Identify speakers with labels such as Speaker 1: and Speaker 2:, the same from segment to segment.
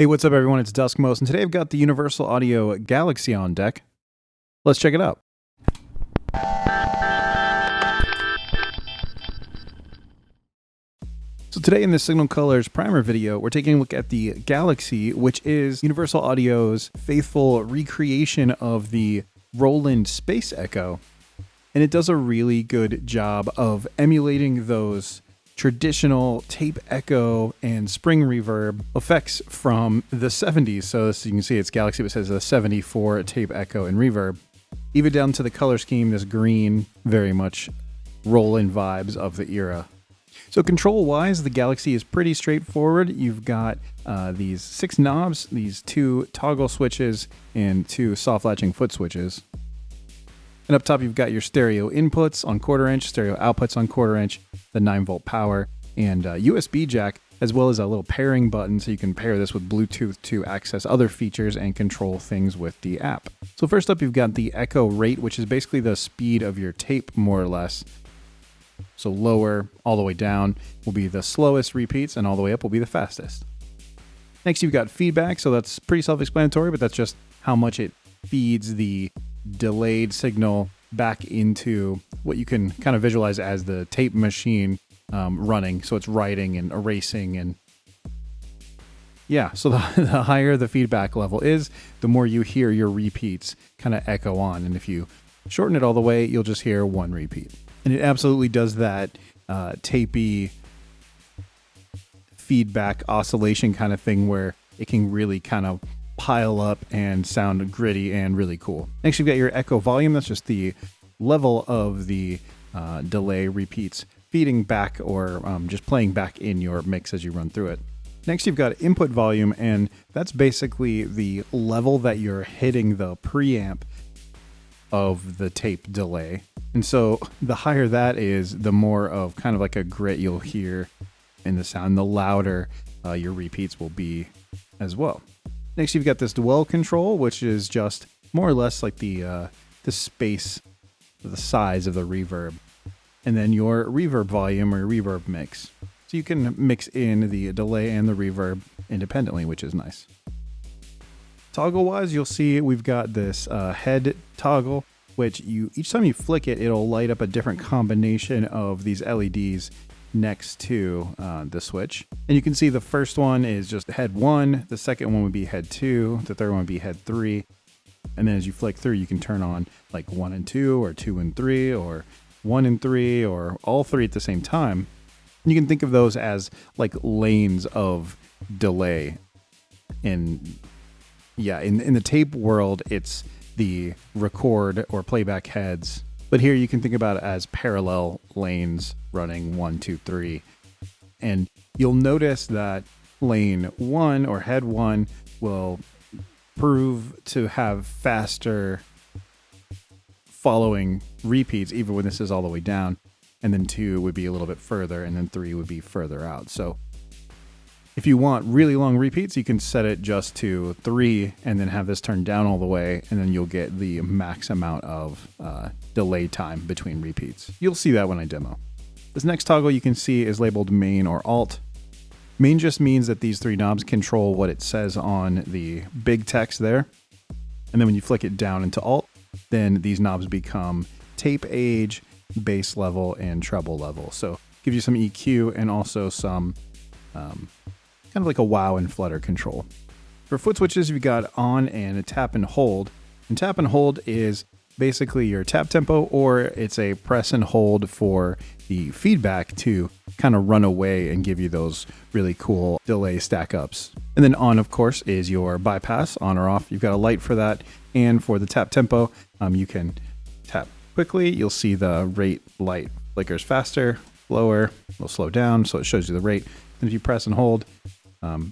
Speaker 1: Hey, what's up everyone? It's Duskmos, and today I've got the Universal Audio Galaxy on deck. Let's check it out. So today in the Signal Colors primer video, we're taking a look at the Galaxy, which is Universal Audio's faithful recreation of the Roland Space Echo. And it does a really good job of emulating those traditional tape echo and spring reverb effects from the 70s. So as you can see, it's Galaxy, which has a 74 tape echo and reverb. Even down to the color scheme, this green, very much Roland vibes of the era. So control-wise, the Galaxy is pretty straightforward. You've got these 6 knobs, these 2 toggle switches, and 2 soft latching foot switches. And up top, you've got your stereo inputs on 1/4 inch, stereo outputs on 1/4 inch, the 9-volt power, and USB jack, as well as a little pairing button so you can pair this with Bluetooth to access other features and control things with the app. So first up, you've got the echo rate, which is basically the speed of your tape, more or less. So lower all the way down will be the slowest repeats, and all the way up will be the fastest. Next, you've got feedback, so that's pretty self-explanatory, but that's just how much it feeds the delayed signal back into what you can kind of visualize as the tape machine running. So it's writing and erasing, and yeah, so the higher the feedback level is, the more you hear your repeats kind of echo on. And if you shorten it all the way, you'll just hear 1 repeat. And it absolutely does that tapey feedback oscillation kind of thing where it can really kind of pile up and sound gritty and really cool. Next, you've got your echo volume. That's just the level of the delay repeats feeding back or just playing back in your mix as you run through it. Next, you've got input volume, and that's basically the level that you're hitting the preamp of the tape delay. And so the higher that is, the more of kind of like a grit you'll hear in the sound, the louder your repeats will be as well. Next, you've got this dwell control, which is just more or less like the space, the size of the reverb. And then your reverb volume or reverb mix. So you can mix in the delay and the reverb independently, which is nice. Toggle-wise, you'll see we've got this head toggle, which each time you flick it, it'll light up a different combination of these LEDs next to the switch. And you can see the first one is just head 1, the second one would be head 2, the third one would be head 3. And then as you flick through, you can turn on like 1 and 2, or 2 and 3, or 1 and 3, or all 3 at the same time. And you can think of those as like lanes of delay. And yeah, in the tape world, it's the record or playback heads. But here you can think about it as parallel lanes running 1, 2, 3. And you'll notice that lane 1 or head 1 will prove to have faster following repeats, even when this is all the way down. And then 2 would be a little bit further, and then 3 would be further out. So if you want really long repeats, you can set it just to 3 and then have this turn down all the way, and then you'll get the max amount of delay time between repeats. You'll see that when I demo. This next toggle you can see is labeled main or alt. Main just means that these 3 knobs control what it says on the big text there. And then when you flick it down into alt, then these knobs become tape age, bass level, and treble level. So gives you some EQ and also some kind of like a wow and flutter control. For foot switches, you've got on and a tap and hold. And tap and hold is basically your tap tempo, or it's a press and hold for the feedback to kind of run away and give you those really cool delay stack ups. And then on, of course, is your bypass, on or off. You've got a light for that. And for the tap tempo, you can tap quickly. You'll see the rate light flickers faster, slower, it'll slow down, so it shows you the rate. And if you press and hold,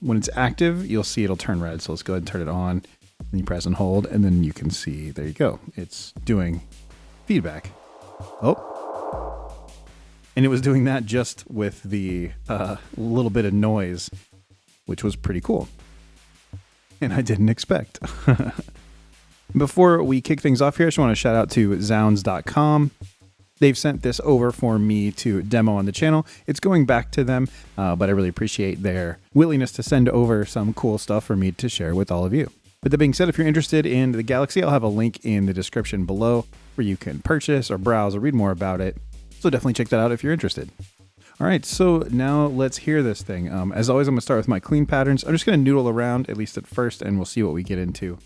Speaker 1: when it's active, you'll see it'll turn red. So let's go ahead and turn it on. Then you press and hold, and then you can see, there you go. It's doing feedback. Oh. And it was doing that just with the little bit of noise, which was pretty cool. And I didn't expect. Before we kick things off here, I just want to shout out to Zounds.com. they've sent this over for me to demo on the channel. It's going back to them, but I really appreciate their willingness to send over some cool stuff for me to share with all of you. With that being said, if you're interested in the Galaxy, I'll have a link in the description below where you can purchase or browse or read more about it. So definitely check that out if you're interested. All right, so now let's hear this thing. As always, I'm gonna start with my clean patterns. I'm just gonna noodle around, at least at first, and we'll see what we get into.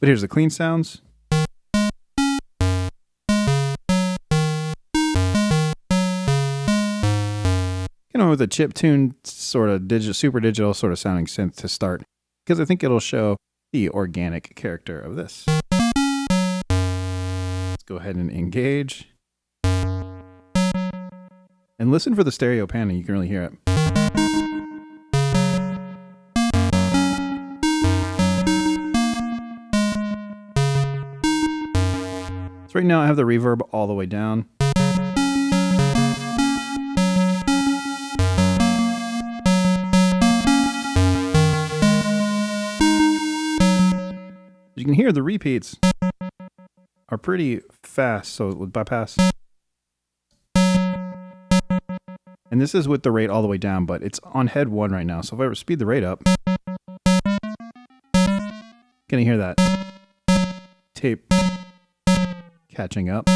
Speaker 1: But here's the clean sounds. With a chiptune sort of super digital sort of sounding synth to start, because I think it'll show the organic character of this. Let's go ahead and engage. And listen for the stereo panning, you can really hear it. So right now I have the reverb all the way down. You can hear the repeats are pretty fast, so with bypass. And this is with the rate all the way down, but it's on head 1 right now. So if I ever speed the rate up, can you hear that tape catching up?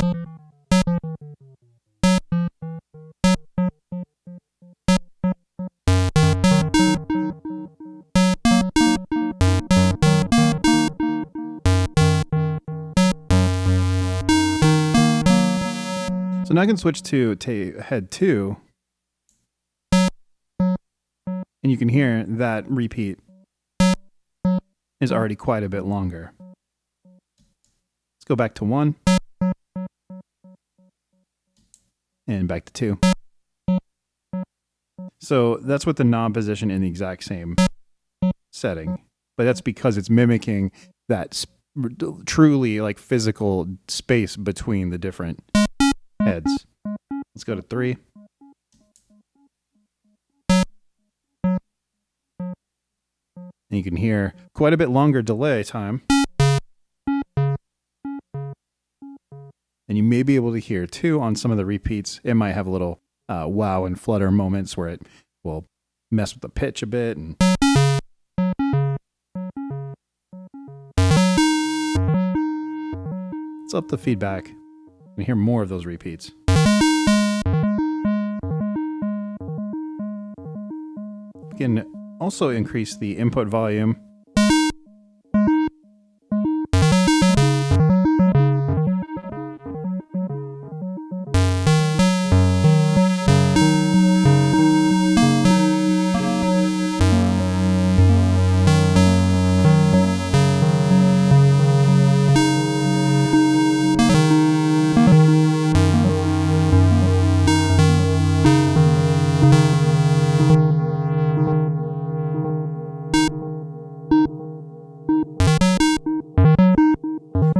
Speaker 1: So now I can switch to head 2, and you can hear that repeat is already quite a bit longer. Let's go back to 1, and back to 2. So that's with the knob position in the exact same setting, but that's because it's mimicking that truly like physical space between the different heads. Let's go to 3. And you can hear quite a bit longer delay time. And you may be able to hear too on some of the repeats. It might have a little wow and flutter moments where it will mess with the pitch a bit. And let's up the feedback. You can hear more of those repeats. You can also increase the input volume.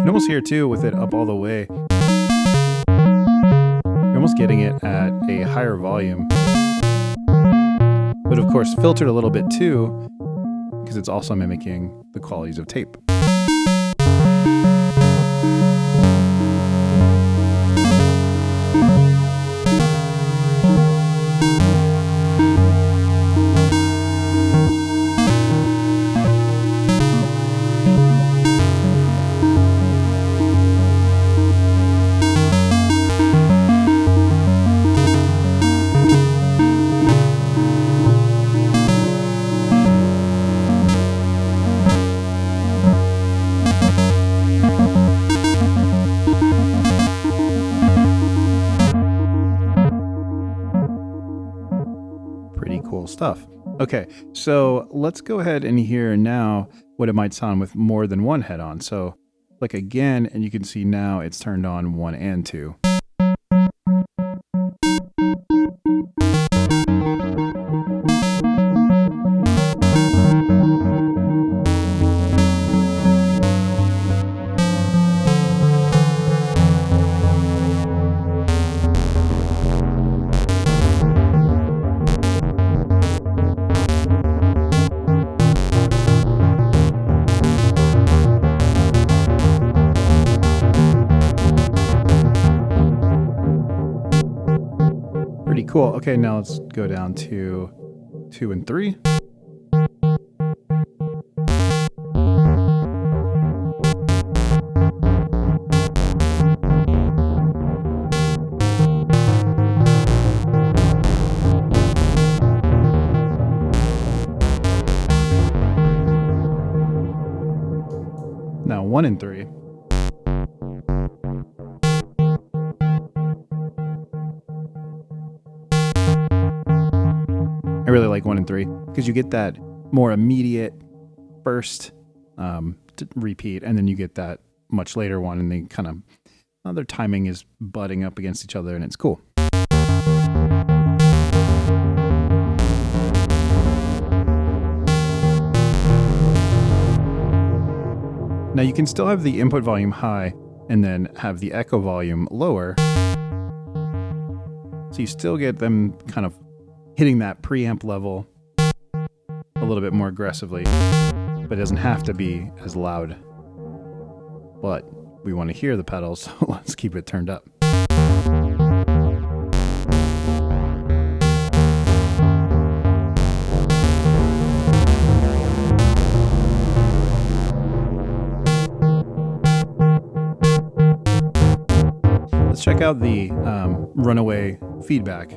Speaker 1: Almost here too with it up all the way. You're almost getting it at a higher volume, but of course filtered a little bit too because it's also mimicking the qualities of tape. Cool stuff. Okay, so let's go ahead and hear now what it might sound with more than one head on. So click again, and you can see now it's turned on 1 and 2. cool. Okay, now let's go down to 2 and 3. Now 1 and 3. I really like 1 and 3 because you get that more immediate first repeat, and then you get that much later one, and they kind of their timing is butting up against each other, and it's cool. Now you can still have the input volume high and then have the echo volume lower, so you still get them kind of hitting that preamp level a little bit more aggressively, but it doesn't have to be as loud. But we want to hear the pedals, so let's keep it turned up. Let's check out the runaway feedback.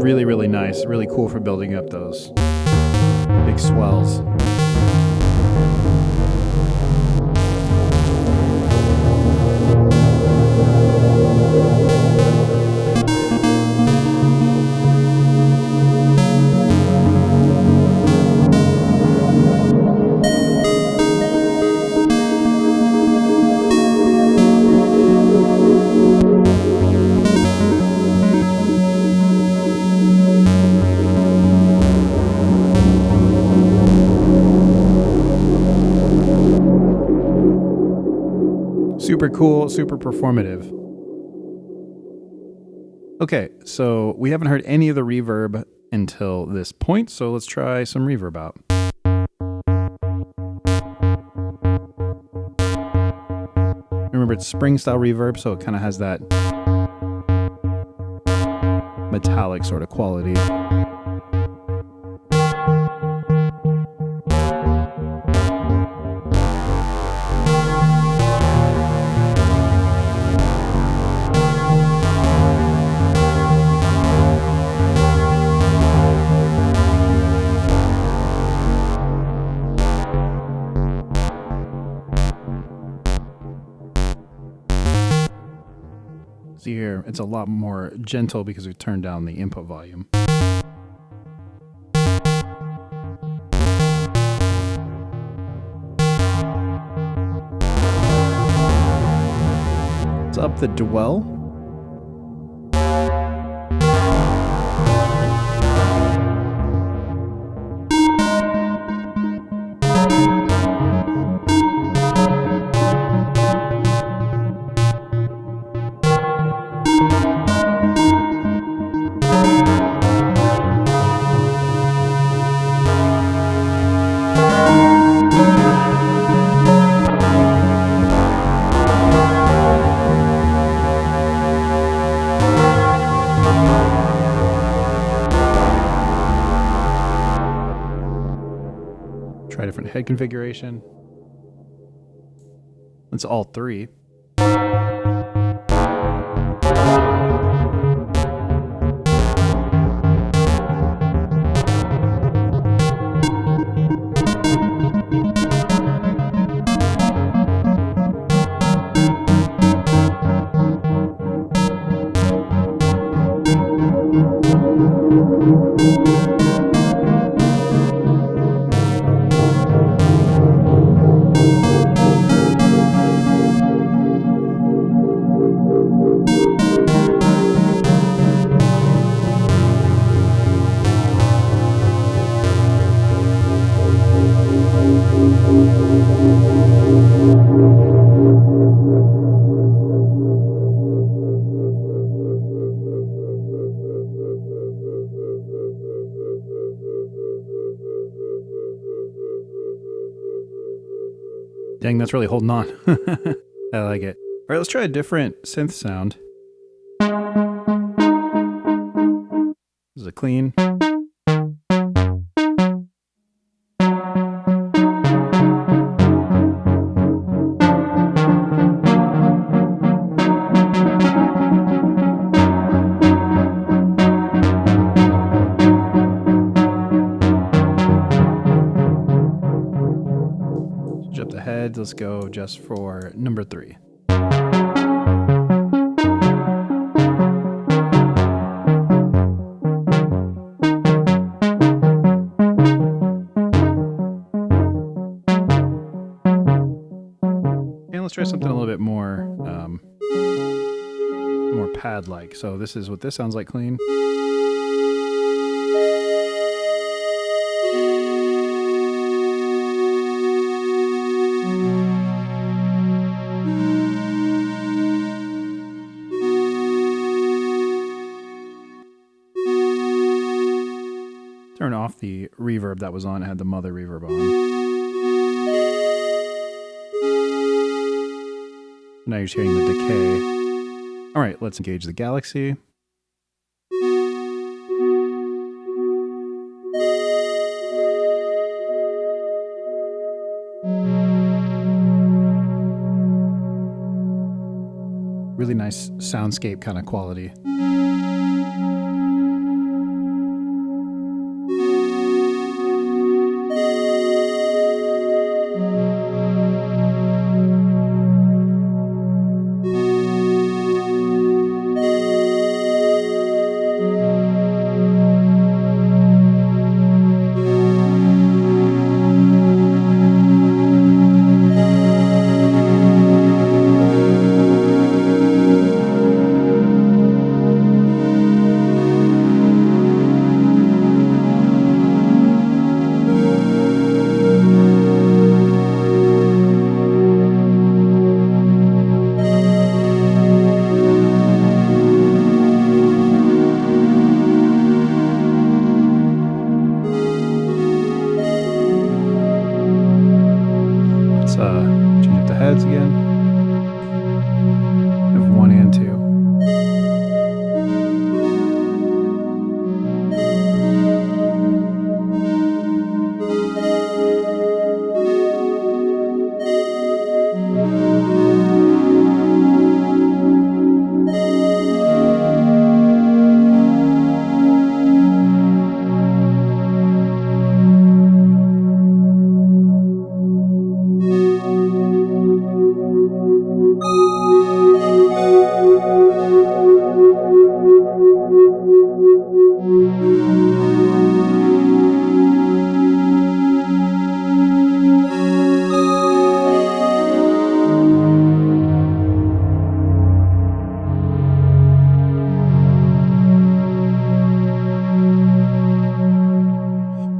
Speaker 1: Really, really nice. Really cool for building up those big swells. Super cool, super performative. Okay, so we haven't heard any of the reverb until this point, so let's try some reverb out. Remember, it's spring style reverb, so it kind of has that metallic sort of quality. See here, it's a lot more gentle because we turned down the input volume. Let's up the dwell. Try different head configuration. It's all 3. Dang, that's really holding on. I like it. All right, let's try a different synth sound. This is a clean. Switch up the heads. Let's go just for number 3. And let's try something a little bit more pad-like. So this is what this sounds like clean. Turn off the reverb that was on. It had the mother reverb on. Now you're just hearing the decay. All right, let's engage the Galaxy. Really nice soundscape kind of quality. Change up the heads again. Of 1 and 2.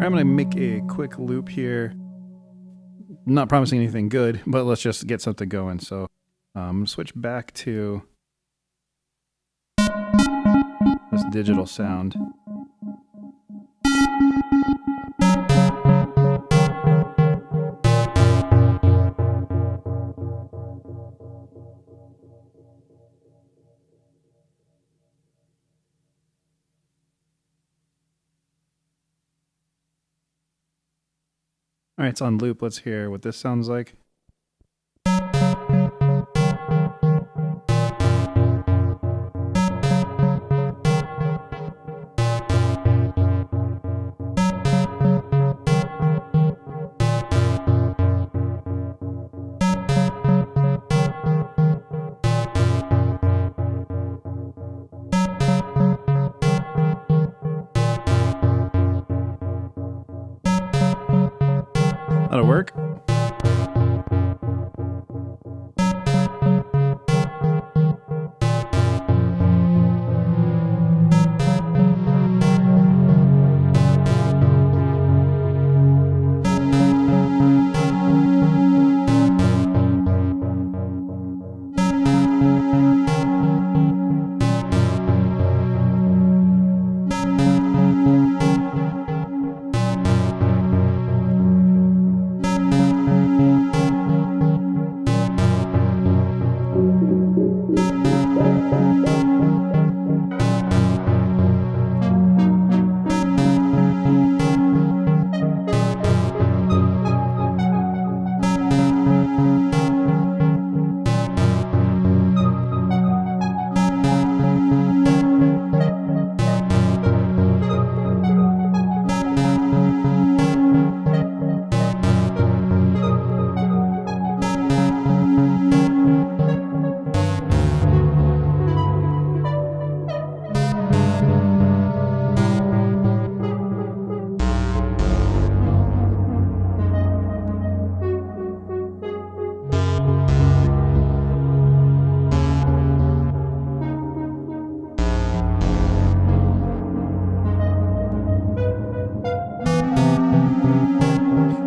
Speaker 1: I'm going to make a quick loop here. I'm not promising anything good, but let's just get something going. So switch back to this digital sound. All right, it's on loop. Let's hear what this sounds like. That'll work.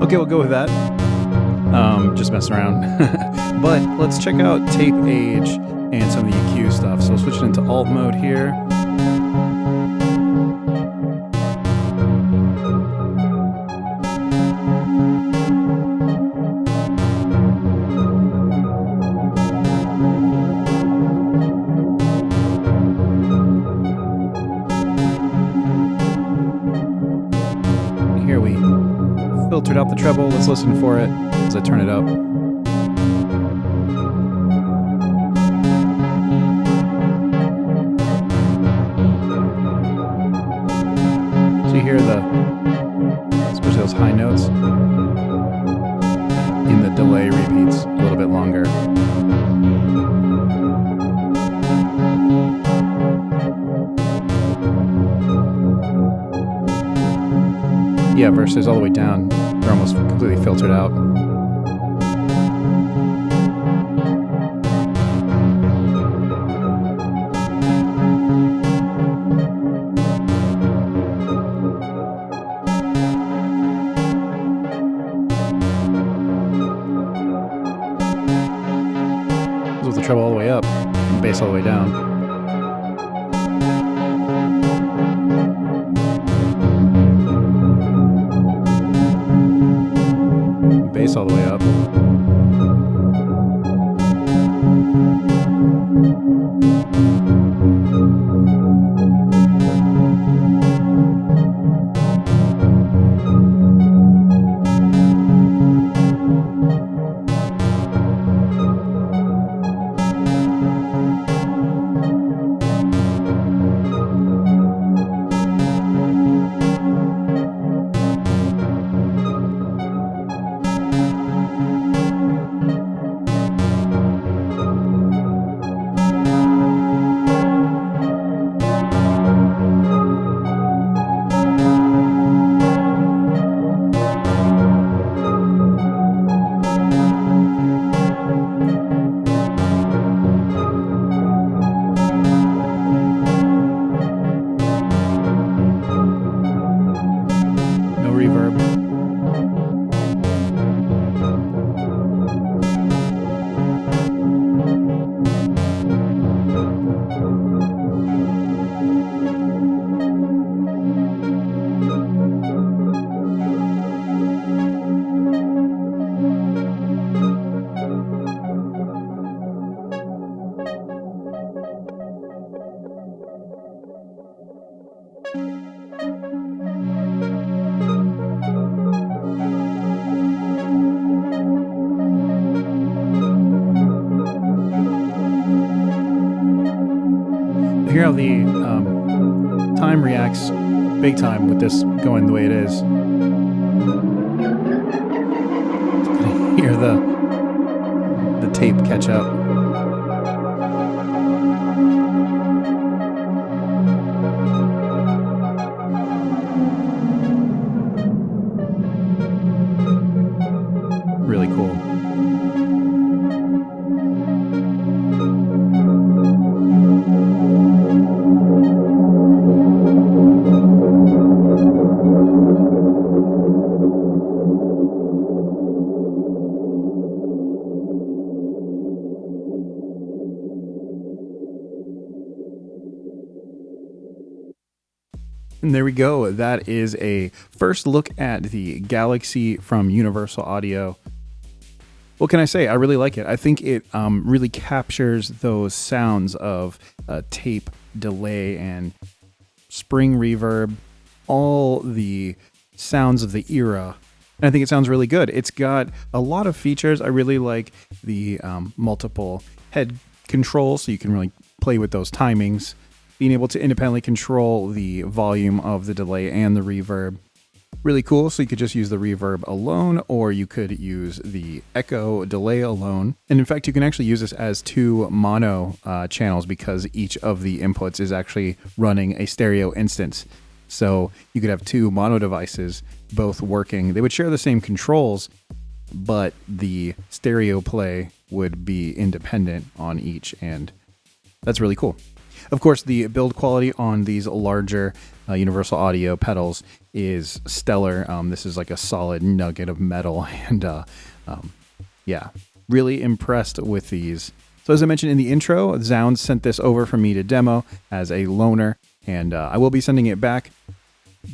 Speaker 1: Okay, we'll go with that. Just messing around. But let's check out tape age and some of the EQ stuff. So switching into alt mode here. Here we filtered out the treble. Let's listen for it as I turn it up. So you hear especially those high notes in the delay repeats a little bit longer. Yeah, versus all the way down, they're almost completely filtered out. With the treble all the way up and bass all the way down. Bass all the way up. Reverb. Hear how the time reacts big time with this going the way it is. Hear the tape catch up. Really cool. And there we go. That is a first look at the Galaxy from Universal Audio. What can I say? I really like it. I think it really captures those sounds of tape, delay, and spring reverb, all the sounds of the era. And I think it sounds really good. It's got a lot of features. I really like the multiple head controls, so you can really play with those timings. Being able to independently control the volume of the delay and the reverb. Really cool. So you could just use the reverb alone, or you could use the echo delay alone. And in fact, you can actually use this as two mono channels because each of the inputs is actually running a stereo instance. So you could have two mono devices both working. They would share the same controls, but the stereo play would be independent on each, and that's really cool. Of course, the build quality on these larger Universal Audio pedals is stellar. This is like a solid nugget of metal, and yeah, really impressed with these. So as I mentioned in the intro, Zounds sent this over for me to demo as a loaner, and I will be sending it back.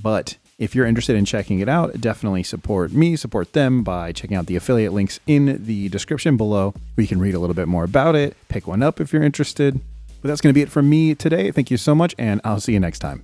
Speaker 1: But if you're interested in checking it out, definitely support me, support them by checking out the affiliate links in the description below, where you can read a little bit more about it, pick one up if you're interested. But that's going to be it from me today. Thank you so much, and I'll see you next time.